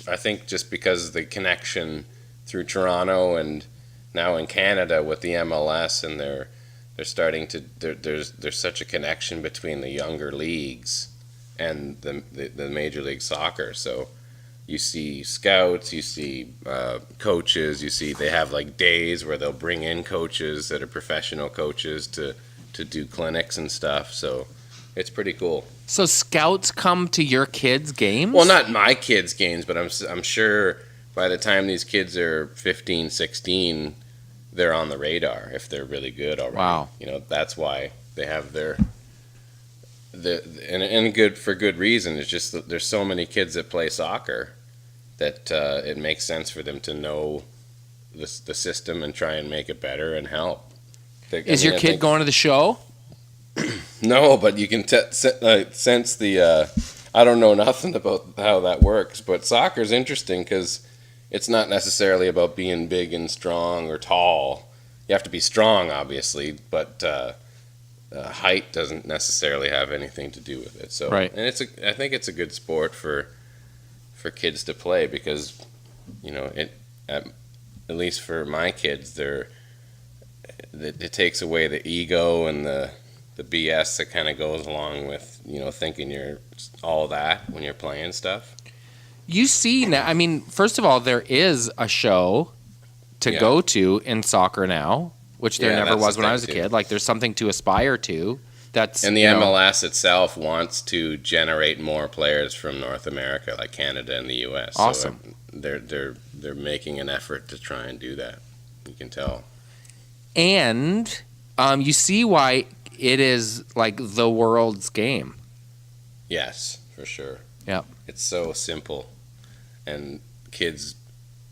I think just because the connection through Toronto and now in Canada with the MLS, and they're starting to there's such a connection between the younger leagues and the Major League Soccer. So you see scouts, you see coaches, you see they have like days where they'll bring in coaches that are professional coaches to do clinics and stuff. So it's pretty cool. So scouts come to your kids' games? Well, not my kids' games, but I'm sure by the time these kids are 15, 16, they're on the radar if they're really good already. Wow. You know, that's why they have and good for good reason. It's just that there's so many kids that play soccer that it makes sense for them to know the system and try and make it better and help. Is your kid going to the show? No, but you can sense the. I don't know nothing about how that works, but soccer's interesting because it's not necessarily about being big and strong or tall. You have to be strong, obviously, but height doesn't necessarily have anything to do with it. So, right. And I think it's a good sport for kids to play because, you know, at least for my kids, it takes away the ego and the BS that kind of goes along with, you know, thinking you're all that when you're playing stuff. You see now, I mean, first of all, there is a show to go to in soccer now, which there never was when I was a kid. Like, there's something to aspire to. And the MLS itself wants to generate more players from North America, like Canada and the U.S. Awesome. So they're making an effort to try and do that. You can tell. And you see why it is like the world's game. Yes, for sure. Yep. It's so simple, and kids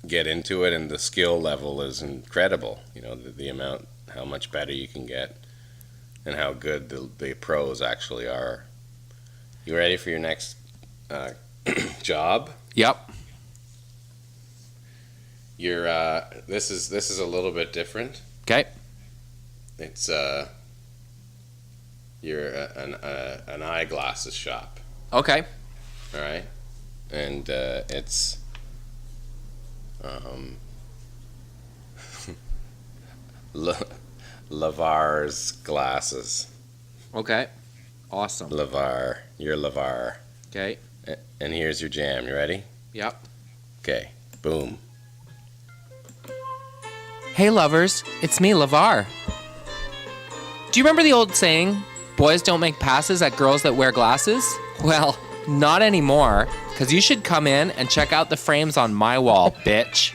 get into it, and the skill level is incredible. You know, the amount, how much better you can get, and how good the pros actually are. You ready for your next job? Yep. This is a little bit different. Okay. It's you're an eyeglasses shop. Okay. All right, and it's Levar's glasses. Okay. Awesome. Levar, you're Levar. Okay. And here's your jam. You ready? Yep. Okay. Boom. Hey, lovers. It's me, Levar. Do you remember the old saying, boys don't make passes at girls that wear glasses? Well, not anymore, because you should come in and check out the frames on my wall, bitch.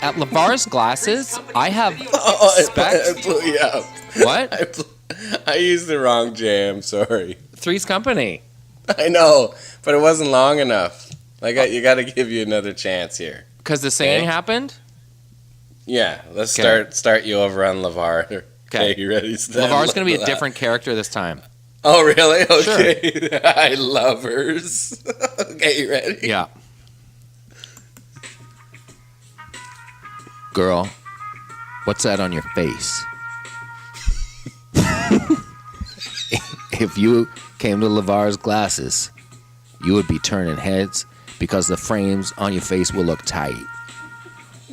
At Levar's Glasses, I have specs. I blew you up. What? I used the wrong jam. Sorry. Three's Company. I know, but it wasn't long enough. You got to give you another chance here. Because the saying happened? Yeah, let's start you over on Levar. Okay, you ready? Levar's going to be a different character this time. Oh, really? Okay. Sure. I love hers. Okay, you ready? Yeah. Girl, what's that on your face? If you came to Levar's Glasses, you would be turning heads because the frames on your face will look tight.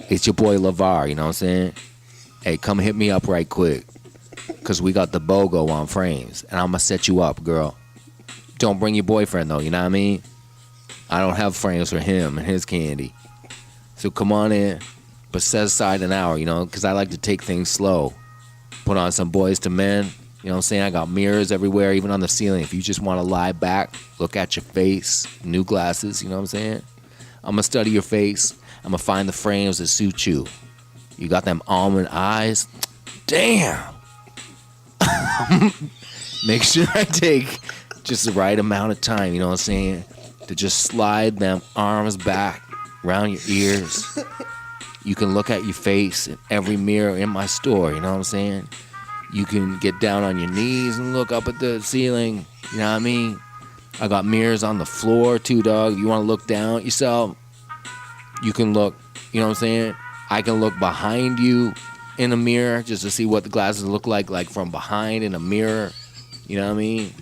It's your boy Levar, you know what I'm saying? Hey, come hit me up right quick because we got the BOGO on frames and I'm going to set you up, girl. Don't bring your boyfriend, though, you know what I mean? I don't have frames for him and his candy. So come on in. But set aside an hour, you know, because I like to take things slow. Put on some Boys to Men, you know what I'm saying? I got mirrors everywhere, even on the ceiling. If you just want to lie back, look at your face, new glasses, you know what I'm saying? I'm going to study your face. I'm going to find the frames that suit you. You got them almond eyes? Damn. Make sure I take just the right amount of time, you know what I'm saying? To just slide them arms back around your ears. You can look at your face in every mirror in my store, you know what I'm saying? You can get down on your knees and look up at the ceiling, you know what I mean? I got mirrors on the floor too, dog. You want to look down at yourself? You can look, you know what I'm saying? I can look behind you in a mirror just to see what the glasses look like from behind in a mirror, you know what I mean?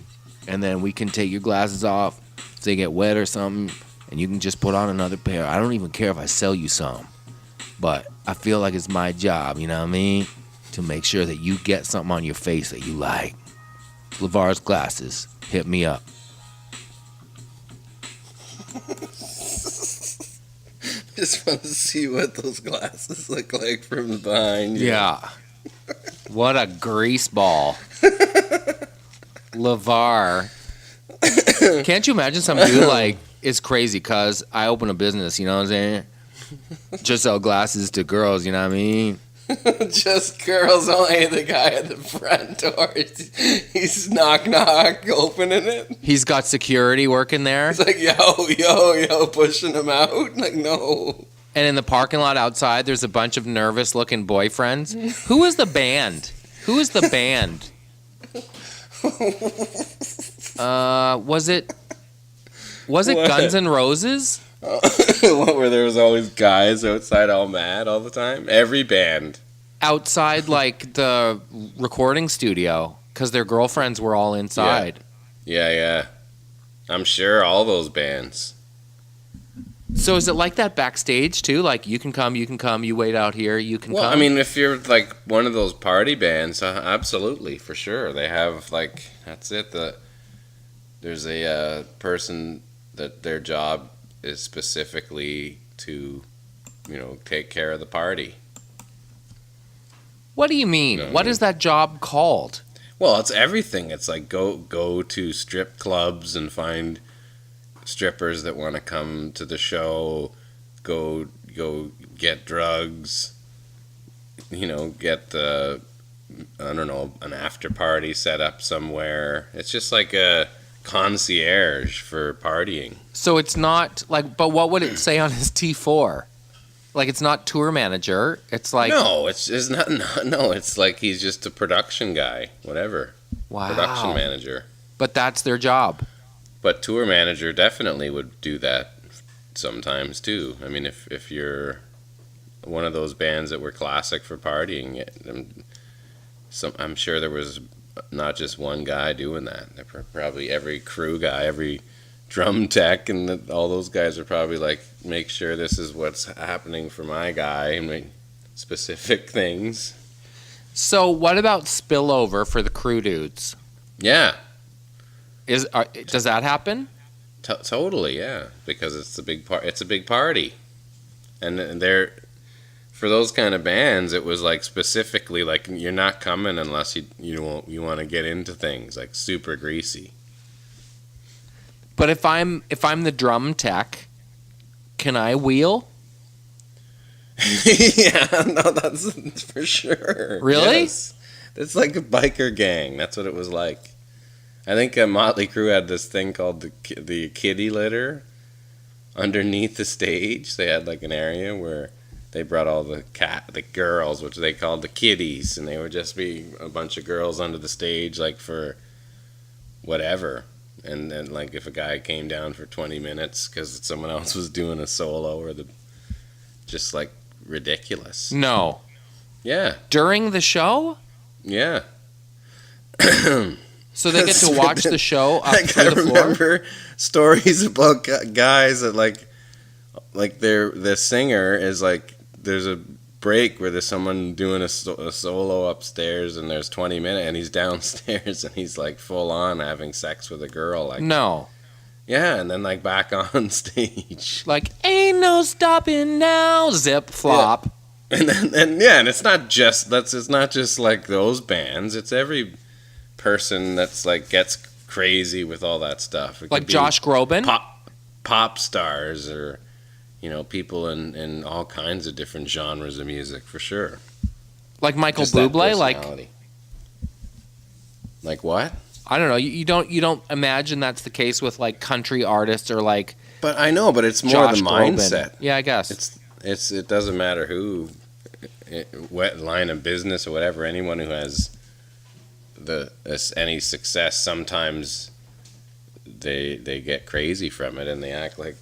And then we can take your glasses off if they get wet or something, and you can just put on another pair. I don't even care if I sell you some. But I feel like it's my job, you know what I mean? To make sure that you get something on your face that you like. Levar's Glasses. Hit me up. Just want to see what those glasses look like from behind you. Yeah. What a grease ball. Levar. Can't you imagine some dude like, it's crazy because I open a business, you know what I'm saying? Just sell glasses to girls, you know what I mean? Just girls only. The guy at the front door. He's knock knock opening it. He's got security working there. It's like yo, pushing him out. Like no. And in the parking lot outside, there's a bunch of nervous looking boyfriends. Who is the band? Who is the band? Was it what? Guns N' Roses? What, where there was always guys outside all mad all the time? Every band. Outside, like, the recording studio, because their girlfriends were all inside. Yeah. I'm sure all those bands. So is it like that backstage, too? Like, you can come, you wait out here, you can come? Well, I mean, if you're, like, one of those party bands, absolutely, for sure. They have, like, that's it. There's a person that their job is specifically to, take care of the party. What do you mean? What is that job called? Well, it's everything. It's like go to strip clubs and find strippers that want to come to the show, go get drugs, get the, I don't know, an after party set up somewhere. It's just like a concierge for partying. So it's not like, but what would it say on his T4? Like, it's not tour manager. It's like, no, it's not. No, it's like he's just a production guy, whatever. Wow. Production manager. But that's their job. But tour manager definitely would do that sometimes too. I mean, if you're one of those bands that were classic for partying, I'm sure there was not just one guy doing that. There probably every crew guy, every drum tech, and all those guys are probably like, make sure this is what's happening for my guy and make specific things. So what about spillover for the crew dudes? Yeah. Does that happen? Totally, yeah, because it's a big party, and they're, for those kind of bands, it was like specifically like, you're not coming unless you want to get into things like super greasy. But if I'm the drum tech, can I wheel? Yeah, no, that's for sure. Really? Yes. It's like a biker gang. That's what it was like. I think Motley Crue had this thing called the kiddie litter underneath the stage. They had like an area where they brought all the girls, which they called the kiddies, and they would just be a bunch of girls under the stage, like for whatever. And then, like, if a guy came down for 20 minutes because someone else was doing a solo or just like ridiculous. No. Yeah. During the show? Yeah. So they get to watch the show up through the floor? I remember stories about guys that like the singer is like, there's a break where there's someone doing a solo upstairs and there's 20 minutes and he's downstairs and he's like full on having sex with a girl. Like, no. Yeah, and then like back on stage. Like, ain't no stopping now, zip flop. Yeah. And it's not just like those bands. It's every person that's like gets crazy with all that stuff. It like Josh Groban? Pop stars or, people in all kinds of different genres of music, for sure. Like Michael Bublé? Like what? I don't know. You don't imagine that's the case with like country artists or like. But I know, but it's more Josh the mindset. Groban. Yeah, I guess. It doesn't matter who, what line of business or whatever. Anyone who has any success, sometimes they get crazy from it and they act like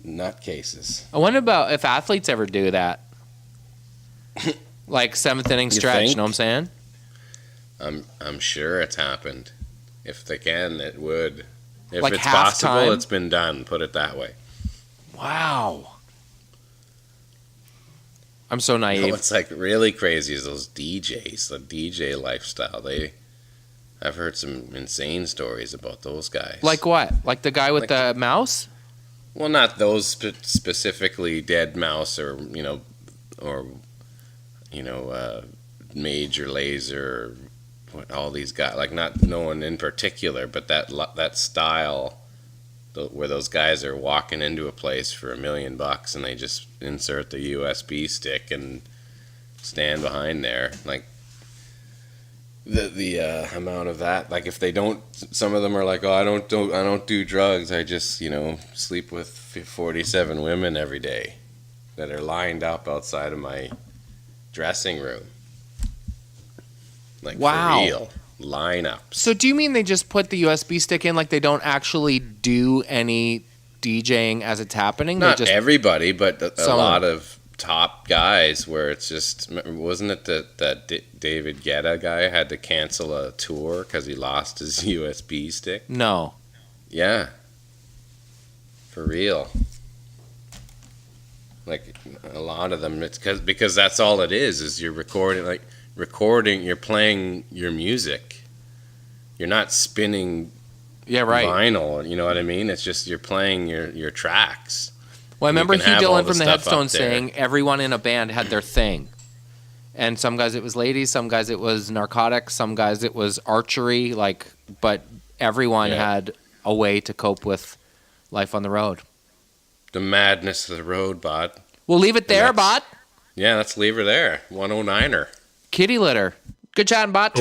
nutcases. I wonder about if athletes ever do that. Like seventh inning stretch, you know what I'm saying? I'm sure it's happened. If they can, it would. If like it's possible, time? It's been done. Put it that way. Wow. I'm so naive. What's like really crazy is those DJs, the DJ lifestyle. I've heard some insane stories about those guys. Like what? Like the guy with the mouse? Well, not those specifically, Dead Mouse or Major Lazer, all these guys. Like not no one in particular, but that style, where those guys are walking into a place for $1 million and they just insert the USB stick and stand behind there. Like the amount of that. Like if they don't, some of them are like, oh, I don't do drugs. I just sleep with 47 women every day that are lined up outside of my dressing room. Like wow. For real. Lineups. So do you mean they just put the USB stick in, like they don't actually do any DJing as it's happening? Not they just, everybody, but a lot of top guys where it's just, wasn't it that David Guetta guy had to cancel a tour because he lost his USB stick? No. Yeah. For real. Like a lot of them, it's because that's all it is you're recording, you're playing your music. You're not spinning vinyl, you know what I mean? It's just you're playing your tracks. Well, I remember Hugh Dillon from the Headstones saying everyone in a band had their thing. And some guys it was ladies, some guys it was narcotics, some guys it was archery, but everyone had a way to cope with life on the road. The madness of the road, bud. We'll leave it there, bud. Yeah, let's leave her there. 109er. Kitty litter. Good chatting, bot.